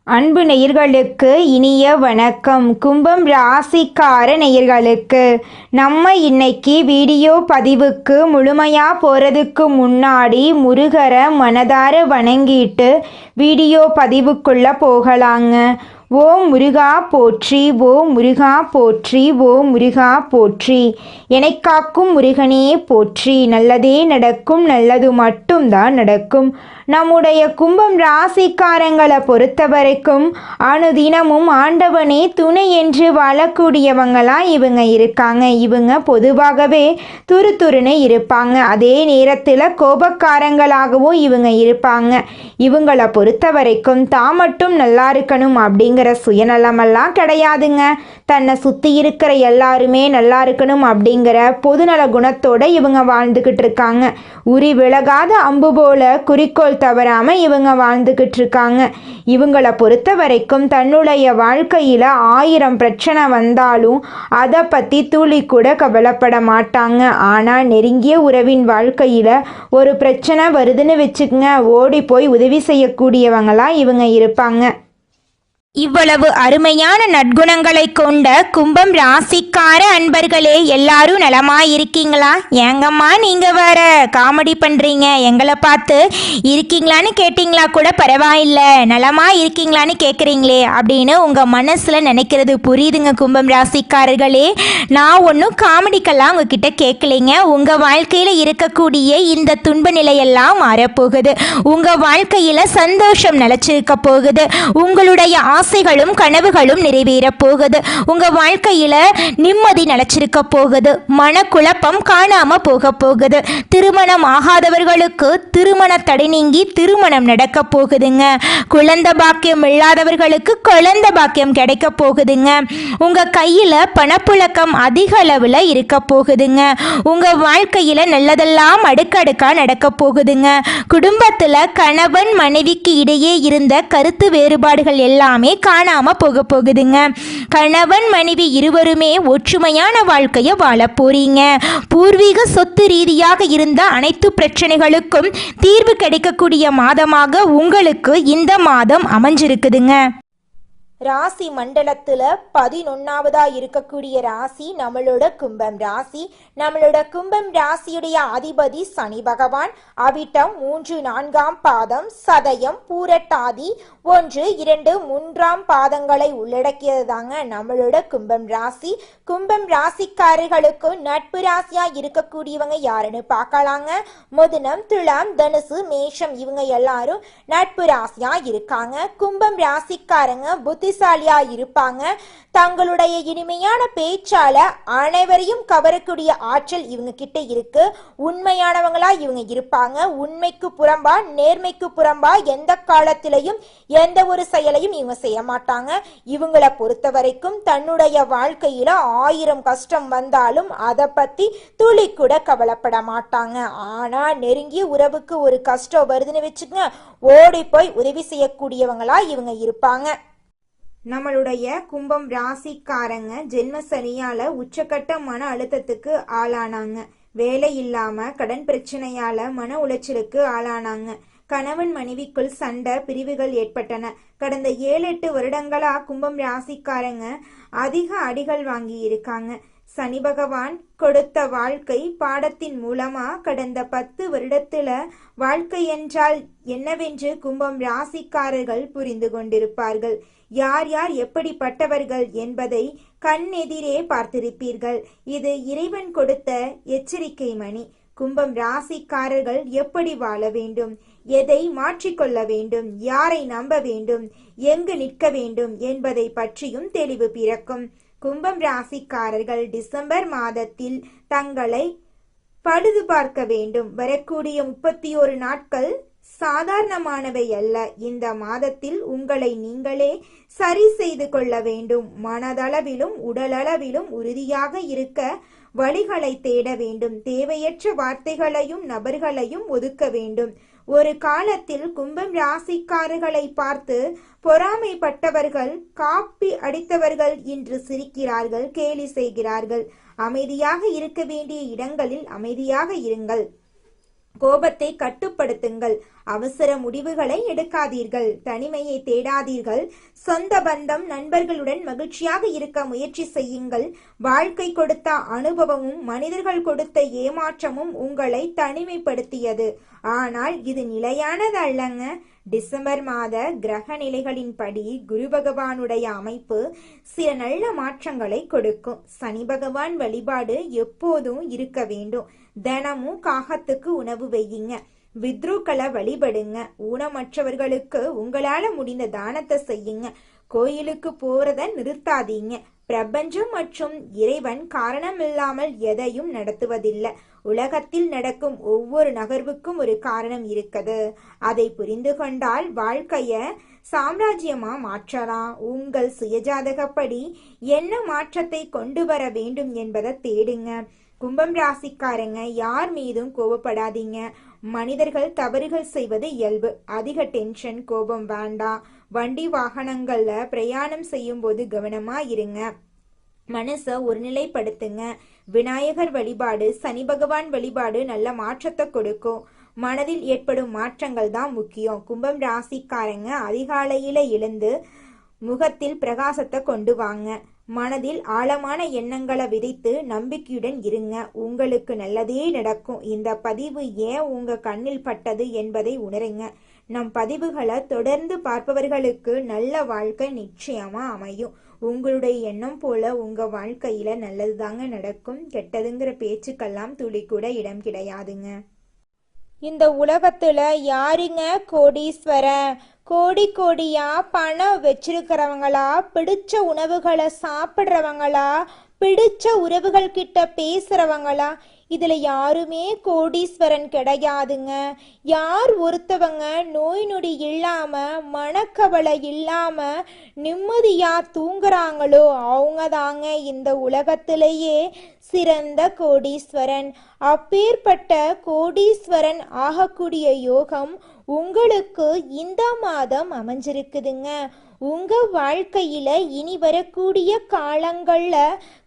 அன்பு நேயர்களுக்கு இனிய வணக்கம். கும்பம் ராசிக்கார நேயர்களுக்கு நம்ம இன்னைக்கு வீடியோ பதிவுக்கு முழுமையாக போகிறதுக்கு முன்னாடி முருகரை மனதார வணங்கிட்டு வீடியோ பதிவுக்குள்ளே போகலாங்க. ஓம் முருகா போற்றி, ஓம் முருகா போற்றி, ஓம் முருகா போற்றி. என்னை காக்கும் முருகனே போற்றி. நல்லதே நடக்கும், நல்லது மட்டும்தான் நடக்கும். நம்முடைய கும்பம் ராசிக்காரங்களை பொறுத்த வரைக்கும் அனுதினமும் ஆண்டவனே துணை என்று வாழக்கூடியவங்களாம் இவங்க இருக்காங்க. இவங்க பொதுவாகவே துருதுருன்னு இருப்பாங்க. அதே நேரத்தில் கோபக்காரங்களாகவும் இவங்க இருப்பாங்க. இவங்களை பொறுத்த வரைக்கும் தான் மட்டும் நல்லா இருக்கணும் அப்படிங்கிற சுயநலமெல்லாம் கிடையாதுங்க. தன்னை சுற்றி இருக்கிற எல்லாருமே நல்லா இருக்கணும் அப்படிங்கிற பொதுநல குணத்தோட இவங்க வாழ்ந்துக்கிட்டு இருக்காங்க. உரி விலகாத அம்பு போல குறிக்கோள் தவறாம இவங்க வாழ்ந்துக்கிட்டு இருக்காங்க. இவங்களை பொறுத்த வரைக்கும் தன்னுடைய வாழ்க்கையில் 1000 பிரச்சனை வந்தாலும் அதை பற்றி துளி கூட கவலைப்பட மாட்டாங்க. ஆனால் நெருங்கிய உறவின் வாழ்க்கையில் ஒரு பிரச்சனை வருதுன்னு வச்சுக்கங்க, ஓடி போய் உதவி செய்யக்கூடியவங்களாம் இவங்க இருப்பாங்க. இவ்வளவு அருமையான நற்குணங்களை கொண்ட கும்பம் ராசிக்கார அன்பர்களே, எல்லாரும் நலமாயிருக்கீங்களா? ஏங்கம்மா நீங்க வேற காமெடி பண்றீங்க, எங்களை பார்த்து இருக்கீங்களான்னு கேட்டிங்களா கூட பரவாயில்ல, நலமா இருக்கீங்களான்னு கேட்குறீங்களே அப்படின்னு உங்க மனசுல நினைக்கிறது புரியுதுங்க. கும்பம் ராசிக்காரர்களே, நான் ஒன்றும் காமெடிக்கெல்லாம் உங்ககிட்ட கேட்கலைங்க. உங்க வாழ்க்கையில இருக்கக்கூடிய இந்த துன்ப நிலையெல்லாம் மாறப்போகுது. உங்க வாழ்க்கையில சந்தோஷம் நிலைச்சிருக்க போகுது. உங்களுடைய ஆசைகளும் கனவுகளும் நிறைவேற போகுது. உங்க வாழ்க்கையில நிம்மதி நிலைச்சிருக்க போகுது. மனக்குழப்பம் காணாம போக போகுது. திருமணம் ஆகாதவர்களுக்கு திருமண தடை நீங்கி திருமணம் நடக்க போகுதுங்க. குழந்தை பாக்கியம் இல்லாதவர்களுக்கு குழந்தை பாக்கியம் கிடைக்க போகுதுங்க. உங்க கையில பணப்புழக்கம் அதிக அளவுல இருக்க போகுதுங்க. உங்க வாழ்க்கையில நல்லதெல்லாம் அடுக்கடுக்கா நடக்க போகுதுங்க. குடும்பத்துல கணவன் மனைவிக்கு இடையே இருந்த கருத்து வேறுபாடுகள் எல்லாமே காணாம போக போகுதுங்க. கணவன் மனைவி இருவருமே ஒற்றுமையான வாழ்க்கையை வாழ போறீங்க. பூர்வீக சொத்து ரீதியாக இருந்த அனைத்து பிரச்சனைகளுக்கும் தீர்வு கிடைக்கக்கூடிய மாதமாக உங்களுக்கு இந்த மாதம் அமைஞ்சிருக்குதுங்க. ராசி மண்டலத்துல 11வதா இருக்கக்கூடிய ராசி நம்மளோட கும்பம் ராசி. நம்மளோட கும்பம் ராசியுடைய அதிபதி சனி பகவான். அவிட்டம் 3, 4ஆம் பாதம், சதயம், பூரட்டாதி 1, 2, 3ஆம் பாதங்களை உள்ளடக்கியது தாங்க நம்மளோட கும்பம் ராசி. கும்பம் ராசிக்காரர்களுக்கு நட்பு ராசியா இருக்கக்கூடியவங்க யாருன்னு பார்க்கலாங்க. மிதுனம், துலாம், தனுசு, மேஷம் இவங்க எல்லாரும் நட்பு ராசியா இருக்காங்க. கும்பம் ராசிக்காரங்க புத்திசாலியா இருப்பாங்க. தங்களுடைய இனிமையான பேச்சால அனைவரையும் கவரக்கூடிய ஆற்றல் இவங்க கிட்ட இருக்கு. உண்மையானவங்களா இவங்க இருப்பாங்க. உண்மைக்கு புறம்பா நேர்மைக்கு புறம்பா எந்த காலத்திலையும் எந்த ஒரு செயலையும் இவங்க செய்ய மாட்டாங்க. இவங்களை பொறுத்த வரைக்கும் தன்னுடைய வாழ்க்கையில 1000 கஷ்டம் வந்தாலும் அதை பத்தி துளி கூட கவலைப்பட மாட்டாங்க. ஆனா நெருங்கிய உறவுக்கு ஒரு கஷ்டம் வருதுன்னு வச்சுக்கங்க, ஓடி போய் உதவி செய்யக்கூடியவங்களா இவங்க இருப்பாங்க. நம்மளுடைய கும்பம் ராசிக்காரங்க ஜென்ம சனியால உச்சக்கட்ட மன அழுத்தத்துக்கு ஆளானாங்க. வேலை இல்லாம கடன் பிரச்சனையால மன உளைச்சலுக்கு ஆளானாங்க. கணவன் மனைவிக்குள் சண்டை பிரிவுகள் ஏற்பட்டன. கடந்த 7-8 வருடங்களா கும்பம் ராசிக்காரங்க அதிக அடிகள் வாங்கி இருக்காங்க. சனி பகவான் கொடுத்த வாழ்க்கை பாடத்தின் மூலமா கடந்த 10 வருடத்துல வாழ்க்கை என்றால் என்னவென்று கும்பம் ராசிக்காரர்கள் புரிந்து கொண்டிருப்பார்கள். யார் யார் எப்படிப்பட்டவர்கள் என்பதை கண்ணெதிரே பார்த்திருப்பீர்கள். இது இறைவன் கொடுத்த எச்சரிக்கை மணி. கும்பம் ராசிக்காரர்கள் எப்படி வாழ வேண்டும், எதை மாற்றிக்கொள்ள வேண்டும், யாரை நம்ப வேண்டும், எங்கு நிற்க வேண்டும் என்பதை பற்றியும் தெளிவு பிறக்கும். கும்பம் ராசிக்காரர்கள் டிசம்பர் மாதத்தில் தங்களை பழுது பார்க்க வேண்டும். வரக்கூடிய 31 நாட்கள் சாதாரணமானவை அல்ல. இந்த மாதத்தில் உங்களை நீங்களே சரி செய்து கொள்ள வேண்டும். மனதளவிலும் உடலளவிலும் உறுதியாக இருக்க வழிகளை தேட வேண்டும். தேவையற்ற வார்த்தைகளையும் நபர்களையும் ஒதுக்க வேண்டும். ஒரு காலத்தில் கும்பம் ராசிக்காரர்களை பார்த்து பொறாமைப்பட்டவர்கள், காப்பி அடித்தவர்கள் இன்று சிரிக்கிறார்கள், கேலி செய்கிறார்கள். அமைதியாக இருக்க வேண்டிய இடங்களில் அமைதியாக இருங்கள். கோபத்தை கட்டுப்படுத்துங்கள். அவசர முடிவுகளை எடுக்காதீர்கள். தனிமையை தேடாதீர்கள். சொந்த பந்தம், நண்பர்களுடன் மகிழ்ச்சியாக இருக்க முயற்சி செய்யுங்கள். வாழ்க்கை கொடுத்த அனுபவமும் மனிதர்கள் கொடுத்த ஏமாற்றமும் உங்களை தனிமைப்படுத்தியது. ஆனால் இது நிலையானது அல்லங்க. டிசம்பர் மாத கிரக நிலைகளின்படி குரு பகவானுடைய அமைப்பு சில நல்ல மாற்றங்களை கொடுக்கும். சனி பகவான் வழிபாடு எப்போதும் இருக்க வேண்டும். தினமும் காகத்துக்கு உணவு வையுங்க. வித்ருக்களை வழிபடுங்க. ஊனமற்றவர்களுக்கு உங்களால முடிந்த தானத்தை செய்யுங்க. கோயிலுக்கு போறத நிறுத்தாதீங்க. பிரபஞ்சம் மற்றும் இறைவன் காரணமில்லாமல் எதையும் நடத்துவதில்லை. உலகத்தில் நடக்கும் ஒவ்வொரு நகர்வுக்கும் ஒரு காரணம் இருக்குது. அதை புரிந்து கொண்டால் வாழ்க்கைய சாம்ராஜ்யமா மாற்றலாம். உங்கள் சுயஜாதகப்படி என்ன மாற்றத்தை கொண்டு வர வேண்டும் என்பதை தேடுங்க. கும்பம் ராசிக்காரங்க, யார் மீதும் கோபப்படாதீங்க. மனிதர்கள் தவறுகள் செய்வது இயல்பு. அதிக டென்ஷன், கோபம் வேண்டாம். வண்டி வாகனங்கள்ல பிரயாணம் செய்யும் போது கவனமா இருங்க. மனசை ஒருநிலைப்படுத்துங்க. விநாயகர் வழிபாடு, சனி பகவான் வழிபாடு நல்ல மாற்றத்தை கொடுக்கும். மனதில் ஏற்படும் மாற்றங்கள் தான் முக்கியம். கும்பம் ராசிக்காரங்க, அதிகாலையில எழுந்து முகத்தில் பிரகாசத்தை கொண்டு வாங்க. மனதில் ஆழமான எண்ணங்களை விதைத்து நம்பிக்கையுடன் இருங்க. உங்களுக்கு நல்லதே நடக்கும். இந்த பதிவு ஏன் உங்க கண்ணில் பட்டது என்பதை உணருங்க. நம் பதிவுகளை தொடர்ந்து பார்ப்பவர்களுக்கு நல்ல வாழ்க்கை நிச்சயமா அமையும். உங்களுடைய எண்ணம் போல உங்க வாழ்க்கையில நல்லதுதாங்க நடக்கும். கெட்டதுங்கிற பேச்சுக்கெல்லாம் துளி கூட இடம் கிடையாதுங்க. இந்த உலகத்துல யாருங்க கோடீஸ்வரன்? கோடி கோடியா பணம் வச்சிருக்கிறவங்களா, பிடிச்ச உணவுகளை சாப்பிட்றவங்களா, பிடிச்ச உறவுகள் கிட்ட பேசுறவங்களா? இதுல யாருமே கோடீஸ்வரன் கிடையாதுங்க. யார் ஒருத்தவங்க நோய் நொடி இல்லாம, மனக்கவலை இல்லாம நிம்மதியா தூங்குறாங்களோ அவங்க தாங்க இந்த உலகத்திலேயே சிறந்த கோடீஸ்வரன். அப்பேற்பட்ட கோடீஸ்வரன் ஆகக்கூடிய யோகம் உங்களுக்கு இந்த மாதம் அமைஞ்சிருக்குதுங்க. உங்க வாழ்க்கையில இனி வரக்கூடிய காலங்கள்ல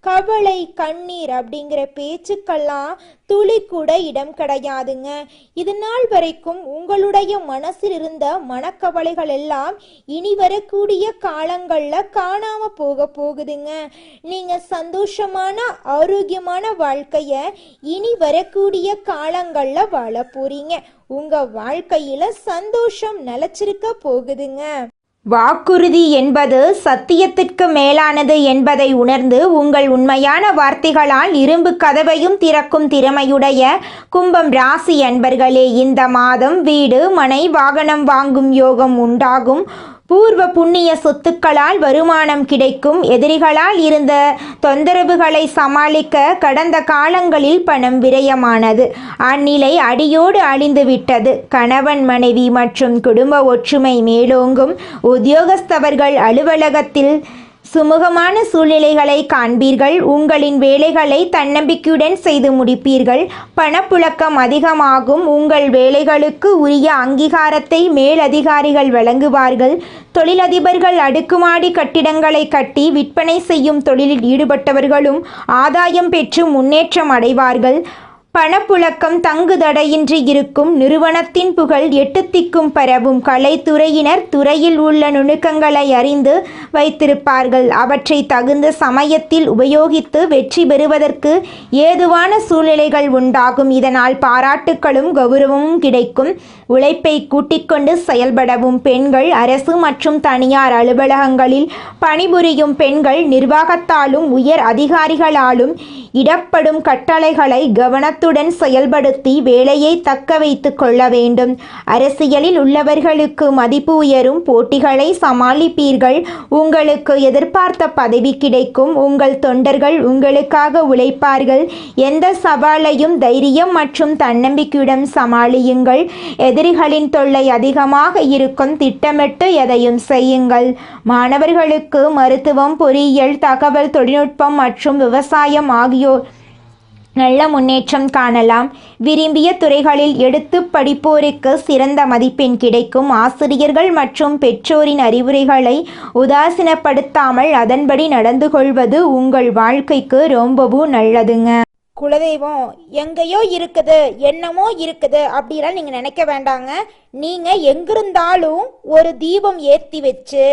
கவலை, கண்ணீர் அப்படிங்கிற பேச்சுக்கெல்லாம் துளி கூட இடம் கிடையாதுங்க. இது நாள் வரைக்கும் உங்களுடைய மனசில் இருந்த மனக்கவலைகள் எல்லாம் இனி வரக்கூடிய காலங்கள்ல காணாம போகுதுங்க. நீங்க சந்தோஷமான ஆரோக்கியமான வாழ்க்கைய இனி வரக்கூடிய காலங்கள்ல வாழ போறீங்க. உங்க வாழ்க்கையில சந்தோஷம் நிலைச்சிருக்க போகுதுங்க. வாக்குறுதி என்பது சத்தியத்திற்கு மேலானது என்பதை உணர்ந்து உங்கள் உண்மையான வார்த்தைகளால் இரும்பு கதவையும் திறக்கும் திறமையுடைய கும்பம் ராசி அன்பர்களே, இந்த மாதம் வீடு, மனை, வாகனம் வாங்கும் யோகம் உண்டாகும். பூர்வ புண்ணிய சொத்துக்களால் வருமானம் கிடைக்கும். எதிரிகளால் இருந்த தொந்தரவுகளை சமாளிக்க கடந்த காலங்களில் பணம் விரயமானது. அந்நிலை அடியோடு அழிந்து விட்டது. கணவன், மனைவி மற்றும் குடும்ப ஒற்றுமை மேலோங்கும். உத்தியோகஸ்தவர்கள் அலுவலகத்தில் சுமூகமான சூழ்நிலைகளை காண்பீர்கள். உங்களின் வேலைகளை தன்னம்பிக்கையுடன் செய்து முடிப்பீர்கள். பணப்புழக்கம் அதிகமாகும். உங்கள் வேலைகளுக்கு உரிய அங்கீகாரத்தை மேலதிகாரிகள் வழங்குவார்கள். தொழிலதிபர்கள் அடுக்குமாடி கட்டிடங்களை கட்டி விற்பனை செய்யும் தொழிலில் ஈடுபட்டவர்களும் ஆதாயம் பெற்று முன்னேற்றம் அடைவார்கள். பணப்புழக்கம் தங்குதடையின்றி இருக்கும். நிறுவனத்தின் புகழ் எட்டுத்திக்கும் பரவும். கலைத்துறையினர் துறையில் உள்ள நுணுக்கங்களை அறிந்து வைத்திருப்பார்கள். அவற்றை தகுந்த சமயத்தில் உபயோகித்து வெற்றி பெறுவதற்கு ஏதுவான சூழ்நிலைகள் உண்டாகும். இதனால் பாராட்டுக்களும் கௌரவமும் கிடைக்கும். உழைப்பை கூட்டிக்கொண்டு செயல்படவும். பெண்கள் அரசு மற்றும் தனியார் அலுவலகங்களில் பணிபுரியும் பெண்கள் நிர்வாகத்தாலும் உயர் அதிகாரிகளாலும் இடப்படும் கட்டளைகளை கவனத்துடன் செயல்படுத்தி வேலையை தக்க வைத்து கொள்ள வேண்டும். அரசியலில் உள்ளவர்களுக்கு மதிப்பு உயரும். போட்டிகளை சமாளிப்பீர்கள். உங்களுக்கு எதிர்பார்த்த பதவி கிடைக்கும். உங்கள் தொண்டர்கள் உங்களுக்காக உழைப்பார்கள். எந்த சவாலையும் தைரியம் மற்றும் தன்னம்பிக்கையுடன் சமாளியுங்கள். எதிரிகளின் தொல்லை அதிகமாக இருக்கும். திட்டமிட்டு எதையும் செய்யுங்கள். மாணவர்களுக்கு மருத்துவம், பொறியியல், தகவல் தொழில்நுட்பம் மற்றும் விவசாயம் ஆகியோர் நல்ல முன்னேற்றம் காணலாம். விரும்பிய துறைகளில் எடுத்து படிப்போருக்கு சிறந்த மதிப்பெண் கிடைக்கும். ஆசிரியர்கள் மற்றும் பெற்றோரின் அறிவுரைகளை உதாசீனப்படுத்தாமல் அதன்படி நடந்து கொள்வது உங்கள் வாழ்க்கைக்கு ரொம்பவும் நல்லதுங்க. குலதெய்வம் எங்கேயோ இருக்குது, என்னமோ இருக்குது அப்படிலாம் நீங்க நினைக்க வேண்டாங்க. நீங்க எங்கிருந்தாலும் ஒரு தீபம் ஏத்தி வச்சு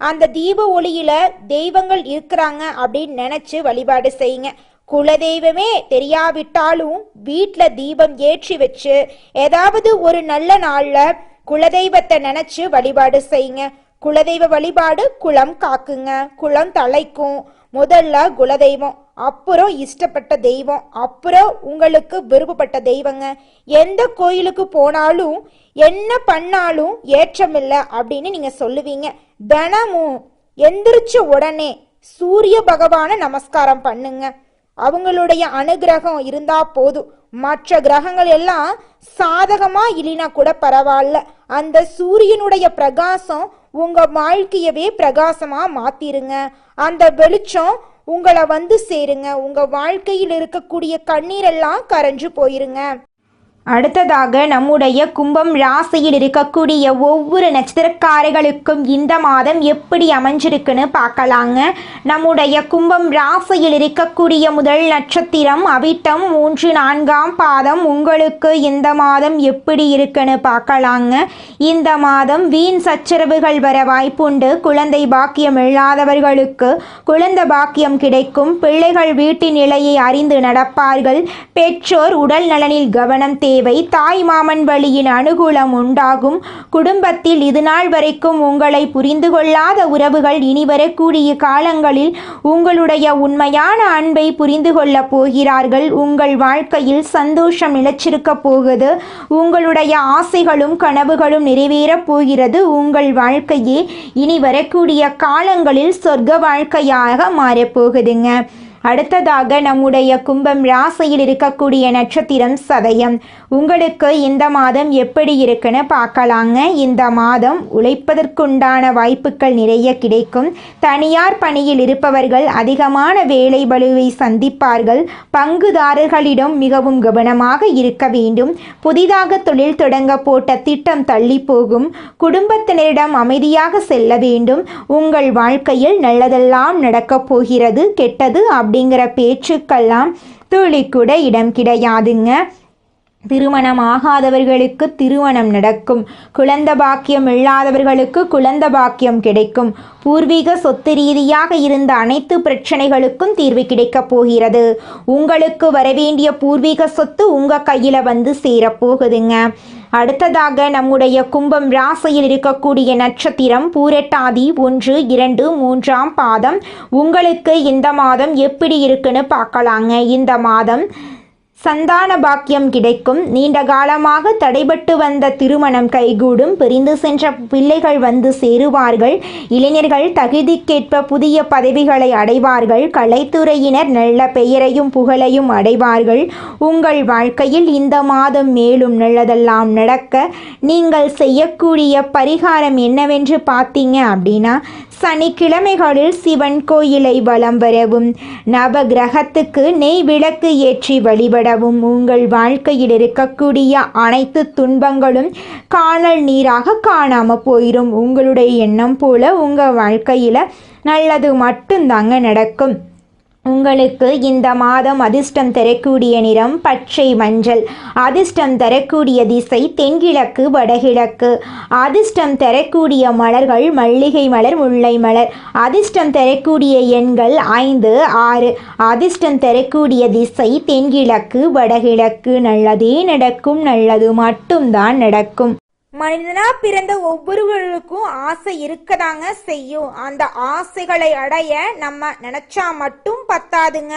அந்த தீப ஒளியில தெய்வங்கள் இருக்கிறாங்க அப்படின்னு நினைச்சு வழிபாடு செய்யுங்க. குலதெய்வமே தெரியாவிட்டாலும் வீட்டில் தீபம் ஏற்றி வச்சு ஏதாவது ஒரு நல்ல நாள்ல குலதெய்வத்தை நினைச்சு வழிபாடு செய்யுங்க. குலதெய்வ வழிபாடு குலம் காக்குங்க, குலம் தலைக்கும். முதல்ல குலதெய்வம், அப்புறம் இஷ்டப்பட்ட தெய்வம், அப்புறம் உங்களுக்கு விருப்பப்பட்ட தெய்வங்க. எந்த கோயிலுக்கு போனாலும் என்ன பண்ணாலும் ஏற்றமில்லை அப்படின்னு நீங்க சொல்லுவீங்க. தினமும் எந்திரிச்ச உடனே சூரிய பகவான நமஸ்காரம் பண்ணுங்க. அவங்களுடைய அனுகிரகம் இருந்தா போதும். மற்ற கிரகங்கள் எல்லாம் சாதகமா இல்லைனா கூட பரவாயில்ல, அந்த சூரியனுடைய பிரகாசம் உங்க வாழ்க்கையவே பிரகாசமா மாத்திருங்க. அந்த வெளிச்சம் உங்களை வந்து சேருங்க. உங்க வாழ்க்கையில் இருக்கக்கூடிய கண்ணீரெல்லாம் கரைஞ்சு போயிருங்க. அடுத்ததாக நம்முடைய கும்பம் ராசியில் இருக்கக்கூடிய ஒவ்வொரு நட்சத்திரக்காரர்களுக்கும் இந்த மாதம் எப்படி அமைஞ்சிருக்குன்னு பார்க்கலாங்க. நம்முடைய கும்பம் ராசியில் இருக்கக்கூடிய முதல் நட்சத்திரம் அவிட்டம் 3, 4ஆம் பாதம். உங்களுக்கு இந்த மாதம் எப்படி இருக்குன்னு பார்க்கலாங்க. இந்த மாதம் வீண் சச்சரவுகள் வர வாய்ப்புண்டு. குழந்தை பாக்கியம் இல்லாதவர்களுக்கு குழந்தை பாக்கியம் கிடைக்கும். பிள்ளைகள் வீட்டின் நிலையை அறிந்து நடப்பார்கள். பெற்றோர் உடல் நலனில் கவனம் தேவை. தாய் மாமன் வழியின் அனுகூலம் உண்டாகும். குடும்பத்தில் இதுநாள் வரைக்கும் உங்களை புரிந்து கொள்ளாத உறவுகள் இனி வரக்கூடிய காலங்களில் உங்களுடைய உண்மையான அன்பை புரிந்து கொள்ள போகிறார்கள். உங்கள் வாழ்க்கையில் சந்தோஷம் நிலைச்சிருக்க போகுது. உங்களுடைய ஆசைகளும் கனவுகளும் நிறைவேறப் போகிறது. உங்கள் வாழ்க்கையே இனி வரக்கூடிய காலங்களில் சொர்க்க வாழ்க்கையாக மாறப்போகுதுங்க. அடுத்ததாக நம்முடைய கும்பம் ராசியில் இருக்கக்கூடிய நட்சத்திரம் சதயம். உங்களுக்கு இந்த மாதம் எப்படி இருக்குன்னு பார்க்கலாங்க. இந்த மாதம் உழைப்பதற்குண்டான வாய்ப்புகள் நிறைய கிடைக்கும். தனியார் பணியில் இருப்பவர்கள் அதிகமான வேலை பளுவை சந்திப்பார்கள். பங்குதாரர்களிடம் மிகவும் கவனமாக இருக்க வேண்டும். புதிதாக தொழில் தொடங்க போட்ட திட்டம் தள்ளி போகும். குடும்பத்தினரிடம் அமைதியாக செல்ல வேண்டும். உங்கள் வாழ்க்கையில் நல்லதெல்லாம் நடக்கப் போகிறது. கெட்டது அப்படிங்கிற பேச்சுக்கெல்லாம் துளி கூட இடம் கிடையாதுங்க. திருமணம் ஆகாதவர்களுக்கு திருமணம் நடக்கும். குழந்தை பாக்கியம் இல்லாதவர்களுக்கு குழந்தை பாக்கியம் கிடைக்கும். பூர்வீக சொத்து ரீதியாக இருந்த அனைத்து பிரச்சனைகளுக்கும் தீர்வு கிடைக்கப் போகிறது. உங்களுக்கு வரவேண்டிய பூர்வீக சொத்து உங்கள் கையில் வந்து சேரப்போகுதுங்க. அடுத்ததாக நம்முடைய கும்பம் ராசியில் இருக்கக்கூடிய நட்சத்திரம் பூரட்டாதி 1, 2, 3ஆம் பாதம். உங்களுக்கு இந்த மாதம் எப்படி இருக்குன்னு பார்க்கலாங்க. இந்த மாதம் சந்தான பாக்கியம் கிடைக்கும். நீண்ட காலமாக தடைபட்டு வந்த திருமணம் கைகூடும். பிரிந்து சென்ற பிள்ளைகள் வந்து சேருவார்கள். இளைஞர்கள் தகுதிக்கேற்ப புதிய பதவிகளை அடைவார்கள். கலைத்துறையினர் நல்ல பெயரையும் புகழையும் அடைவார்கள். உங்கள் வாழ்க்கையில் இந்த மாதம் மேலும் நல்லதெல்லாம் நடக்க நீங்கள் செய்யக்கூடிய பரிகாரம் என்னவென்று பார்த்தீங்க அப்படின்னா, சனிக்கிழமைகளில் சிவன் கோயிலை வலம் வரவும், நவ கிரகத்துக்கு நெய் விளக்கு ஏற்றி வழிபடவும். உங்கள் வாழ்க்கையில் இருக்கக்கூடிய அனைத்து துன்பங்களும் காணல் நீராக காணாம போயிடும். உங்களுடைய எண்ணம் போல உங்கள் வாழ்க்கையில் நல்லது மட்டும்தாங்க நடக்கும். உங்களுக்கு இந்த மாதம் அதிர்ஷ்டம் தரக்கூடிய நிறம் பச்சை மஞ்சள். அதிர்ஷ்டம் தரக்கூடிய திசை தென்கிழக்கு வடகிழக்கு. அதிர்ஷ்டம் தரக்கூடிய மலர்கள் மல்லிகை மலர், முல்லை மலர். அதிர்ஷ்டம் தரக்கூடிய எண்கள் 5, 6. அதிர்ஷ்டம் தரக்கூடிய திசை தென்கிழக்கு வடகிழக்கு. நல்லதே நடக்கும். நல்லது மட்டும்தான் நடக்கும். மனிதனா பிறந்த ஒவ்வொருவருக்கும் ஆசை இருக்கதாங்க செய்யும். அந்த ஆசைகளை அடைய நம்ம நினைச்சா மட்டும் பத்தாதுங்க.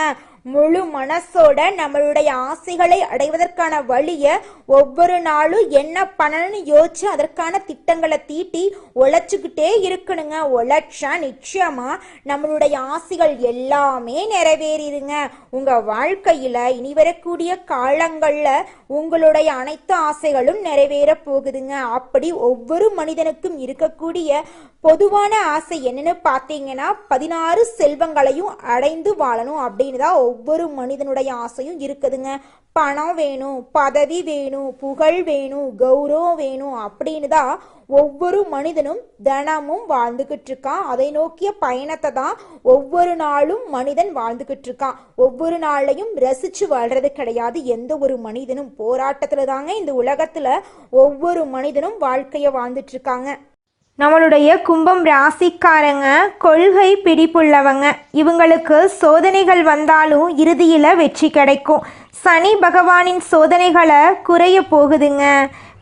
முழு மனசோட நம்மளுடைய ஆசைகளை அடைவதற்கான வழியை ஒவ்வொரு நாளும் என்ன பண்ணணும்னு யோசிச்சு அதற்கான திட்டங்களை தீட்டி உழைச்சிக்கிட்டே இருக்கணுங்க. உழைச்சா நிச்சயமா நம்மளுடைய ஆசைகள் எல்லாமே நிறைவேறிடுங்க. உங்க வாழ்க்கையில இனி வரக்கூடிய காலங்கள்ல உங்களுடைய அனைத்து ஆசைகளும் நிறைவேற போகுதுங்க. அப்படி ஒவ்வொரு மனிதனுக்கும் இருக்கக்கூடிய பொதுவான ஆசை என்னன்னு பார்த்தீங்கன்னா 16 செல்வங்களையும் அடைந்து வாழணும் அப்படின்னு தான் ஒவ்வொரு மனிதனுடைய ஆசையும் இருக்குதுங்க. பணம் வேணும், பதவி வேணும், புகழ் வேணும், கௌரவம் வேணும் அப்படின்னு தான் ஒவ்வொரு மனிதனும் தினமும் வாழ்ந்துகிட்டு இருக்கான். அதை நோக்கிய பயணத்தை தான் ஒவ்வொரு நாளும் மனிதன் வாழ்ந்துகிட்டு இருக்கான். ஒவ்வொரு நாளையும் ரசிச்சு வாழ்றது கிடையாது. எந்த ஒரு மனிதனும் போராட்டத்துல தாங்க இந்த உலகத்துல ஒவ்வொரு மனிதனும் வாழ்க்கைய வாழ்ந்துட்டு இருக்காங்க. நம்மளுடைய கும்பம் ராசிக்காரங்க கொள்கை பிடிப்புள்ளவங்க. இவங்களுக்கு சோதனைகள் வந்தாலும் இறுதியில் வெற்றி கிடைக்கும். சனி பகவானின் சோதனைகளை குறைய போகுதுங்க.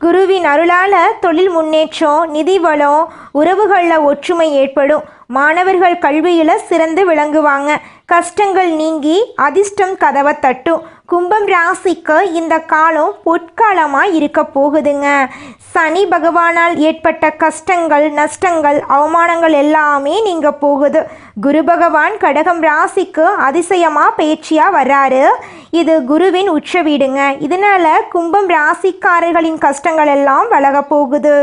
குருவின் அருளால் தொழில் முன்னேற்றம், நிதி வளம், உறவுகளில் ஒற்றுமை ஏற்படும். மாணவர்கள் கல்வியில் சிறந்து விளங்குவாங்க. கஷ்டங்கள் நீங்கி அதிர்ஷ்டம் கதவை தட்டும். கும்பம் ராசிக்கு இந்த காலம் பொற்காலமாக இருக்க போகுதுங்க. சனி பகவானால் ஏற்பட்ட கஷ்டங்கள், நஷ்டங்கள், அவமானங்கள் எல்லாமே நீங்க போகுது. குரு பகவான் கடகம் ராசிக்கு அதிசயமாக பயிற்சியாக வர்றாரு. இது குருவின் உச்ச வீடுங்க. இதனால கும்பம் ராசிக்காரர்களின் கஷ்டங்கள் எல்லாம் விலக போகுது.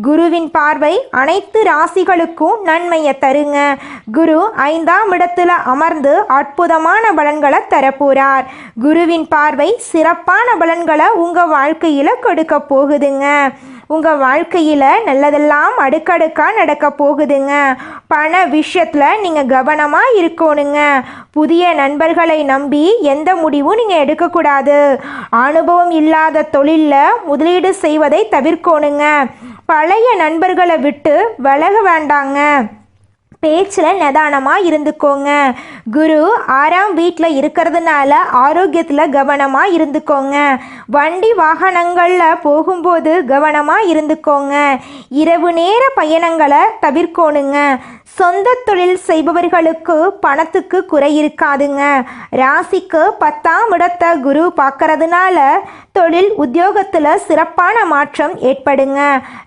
குருவின் பார்வை அனைத்து ராசிகளுக்கும் நன்மையை தருங்க. குரு 5ஆம் இடத்துல அமர்ந்து அற்புதமான பலன்களை தரப்போறார். குருவின் பார்வை சிறப்பான பலன்களை உங்க வாழ்க்கையில கொடுக்க போகுதுங்க. உங்கள் வாழ்க்கையில் நல்லதெல்லாம் அடுக்கடுக்காக நடக்க போகுதுங்க. பண விஷயத்தில் நீங்கள் கவனமாக இருக்கணுங்க. புதிய நண்பர்களை நம்பி எந்த முடிவும் நீங்கள் எடுக்கக்கூடாது. அனுபவம் இல்லாத தொழிலில் முதலீடு செய்வதை தவிர்க்கணுங்க. பழைய நண்பர்களை விட்டு விலக வேண்டாங்க. பேச்சில் நிதானமாக இருந்துக்கோங்க. குரு 6ஆம் வீட்டில் இருக்கிறதுனால ஆரோக்கியத்தில் கவனமாக இருந்துக்கோங்க. வண்டி வாகனங்களில் போகும்போது கவனமாக இருந்துக்கோங்க. இரவு நேர பயணங்களை தவிர்க்கணுங்க. சொந்த தொழில் செய்பவர்களுக்கு பணத்துக்கு குறை இருக்காதுங்க. ராசிக்கு 10ஆம் இடத்தை குரு பார்க்கறதுனால தொழில் உத்தியோகத்தில் சிறப்பான மாற்றம் ஏற்படுங்க.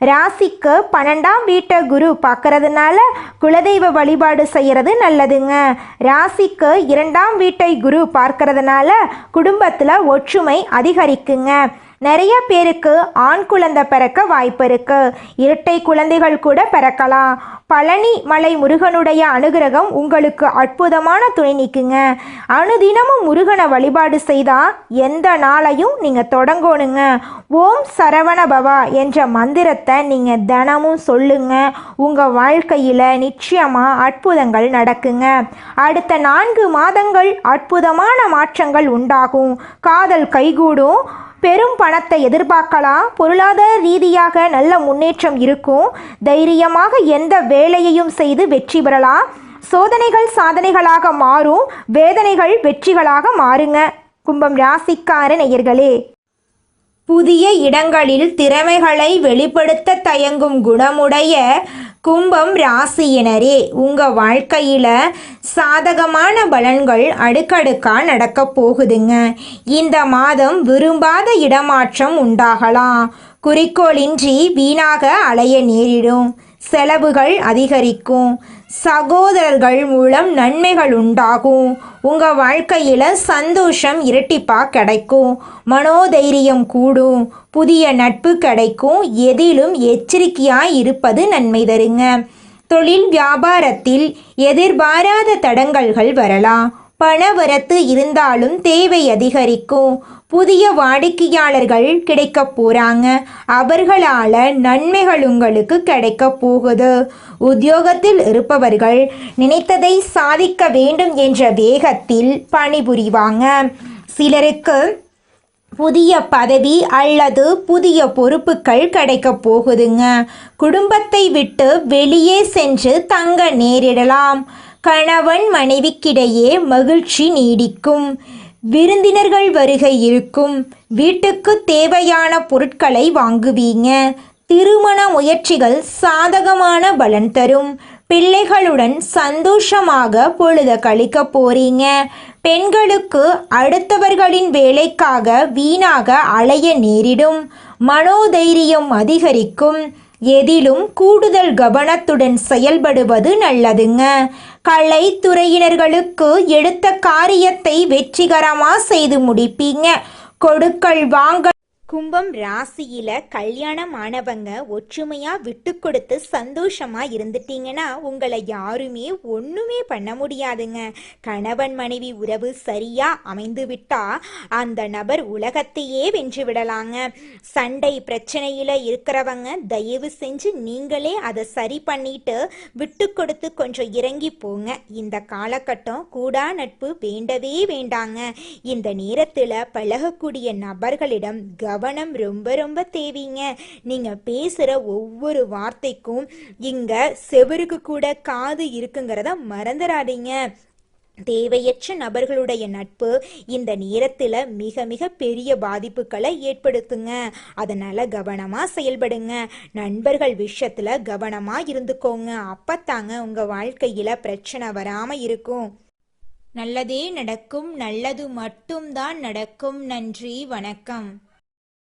ராசிக்கு 12ஆம் வீட்டை குரு பார்க்கறதுனால குலதெய்வ வழிபாடு செய்கிறது நல்லதுங்க. ராசிக்கு 2ஆம் வீட்டை குரு பார்க்கறதுனால குடும்பத்தில் ஒற்றுமை அதிகரிக்குங்க. நிறைய பேருக்கு ஆண் குழந்தை பிறக்க வாய்ப்பு இருக்கு. இரட்டை குழந்தைகள் கூட பிறக்கலாம். பழனி மலை முருகனுடைய அனுகிரகம் உங்களுக்கு அற்புதமான துணை நிற்குங்க. அனுதினமும் முருகனை வழிபாடு செய்தால் எந்த நாளையும் நீங்கள் தொடங்கணுங்க. ஓம் சரவண பவா என்ற மந்திரத்தை நீங்கள் தினமும் சொல்லுங்க. உங்கள் வாழ்க்கையில் நிச்சயமாக அற்புதங்கள் நடக்குங்க. அடுத்த 4 மாதங்கள் அற்புதமான மாற்றங்கள் உண்டாகும். காதல் கைகூடும். பெரும் பணத்தை எதிர்பார்க்கலாம். பொருளாதார ரீதியாக நல்ல முன்னேற்றம் இருக்கும். தைரியமாக எந்த வேலையையும் செய்து வெற்றி பெறலாம். சோதனைகள் சாதனைகளாக மாறும். வேதனைகள் வெற்றிகளாக மாறுங்க. கும்பம் ராசிக்கார நேயர்களே, புதிய இடங்களில் திறமைகளை வெளிப்படுத்த தயங்கும் குணமுடைய கும்பம் ராசியினரே, உங்கள் வாழ்க்கையில் சாதகமான பலன்கள் அடுக்கடுக்காக நடக்க போகுதுங்க. இந்த மாதம் விரும்பாத இடமாற்றம் உண்டாகலாம். குறிக்கோளின்றி வீணாக அலைய நேரிடும். செலவுகள் அதிகரிக்கும். சகோதரர்கள் மூலம் நன்மைகள் உண்டாகும். உங்கள் வாழ்க்கையில் சந்தோஷம் இரட்டிப்பாக கிடைக்கும். மனோதைரியம் கூடும். புதிய நட்பு கிடைக்கும். எதிலும் எச்சரிக்கையாக இருப்பது நன்மை தருங்க. தொழில் வியாபாரத்தில் எதிர்பாராத தடங்கல்கள் வரலாம். பணவரத்து இருந்தாலும் தேவை அதிகரிக்கும். புதிய வாடிக்கையாளர்கள் கிடைக்க போகிறாங்க. அவர்களால் நன்மைகள் உங்களுக்கு கிடைக்க போகுது. உத்தியோகத்தில் இருப்பவர்கள் நினைத்ததை சாதிக்க வேண்டும் என்ற வேகத்தில் பணிபுரிவாங்க. சிலருக்கு புதிய பதவி அல்லது புதிய பொறுப்புகள் கிடைக்க போகுதுங்க. குடும்பத்தை விட்டு வெளியே சென்று தங்க நேரிடலாம். கணவன் மனைவிக்கிடையே மகிழ்ச்சி நீடிக்கும். விருந்தினர்கள் வருகை இருக்கும். வீட்டுக்கு தேவையான பொருட்களை வாங்குவீங்க. திருமண முயற்சிகள் சாதகமான பலன் தரும். பிள்ளைகளுடன் சந்தோஷமாக பொழுத கழிக்க போறீங்க. பெண்களுக்கு அடுத்தவர்களின் வேலைக்காக வீணாக அலைய நேரிடும். மனோதைரியம் அதிகரிக்கும். எதிலும் கூடுதல் கவனத்துடன் செயல்படுவது நல்லதுங்க. கலைத்துறையினர்களுக்கு எடுத்த காரியத்தை வெற்றிகரமாக செய்து முடிப்பீங்க. கொடுக்கல் வாங்கல் கும்பம் ராசியில கல்யாணம் ஆனவங்க ஒற்றுமையா விட்டு கொடுத்து சந்தோஷமா இருந்துட்டீங்கன்னா உங்களை யாருமே ஒண்ணுமே பண்ண முடியாதுங்க. கணவன் மனைவி உறவு சரியா அமைந்து விட்டா அந்த நபர் உலகத்தையே வென்று விடலாங்க. சண்டை பிரச்சனையில இருக்கிறவங்க தயவு செஞ்சு நீங்களே அதை சரி பண்ணிட்டு விட்டு கொடுத்து கொஞ்சம் இறங்கி போங்க. இந்த காலகட்டம் கூடா நட்பு வேண்டவே வேண்டாங்க. இந்த நேரத்துல பழகக்கூடிய நபர்களிடம் கவனம் ரொம்ப ரொம்ப தேவைங்க. நீங்க பேசுற ஒவ்வொரு வார்த்தைக்கும் இங்க செவருக்கு கூட காது இருக்குங்கிறத மறந்துடாதீங்க. தேவையற்ற நபர்களுடைய நட்பு இந்த நேரத்துல மிக மிக பெரிய பாதிப்புகளை ஏற்படுத்துங்க. அதனால கவனமா செயல்படுங்க. நண்பர்கள் விஷயத்துல கவனமா இருந்துக்கோங்க. அப்பத்தாங்க உங்க வாழ்க்கையில பிரச்சனை வராம இருக்கும். நல்லதே நடக்கும். நல்லது மட்டும்தான் நடக்கும். நன்றி, வணக்கம்.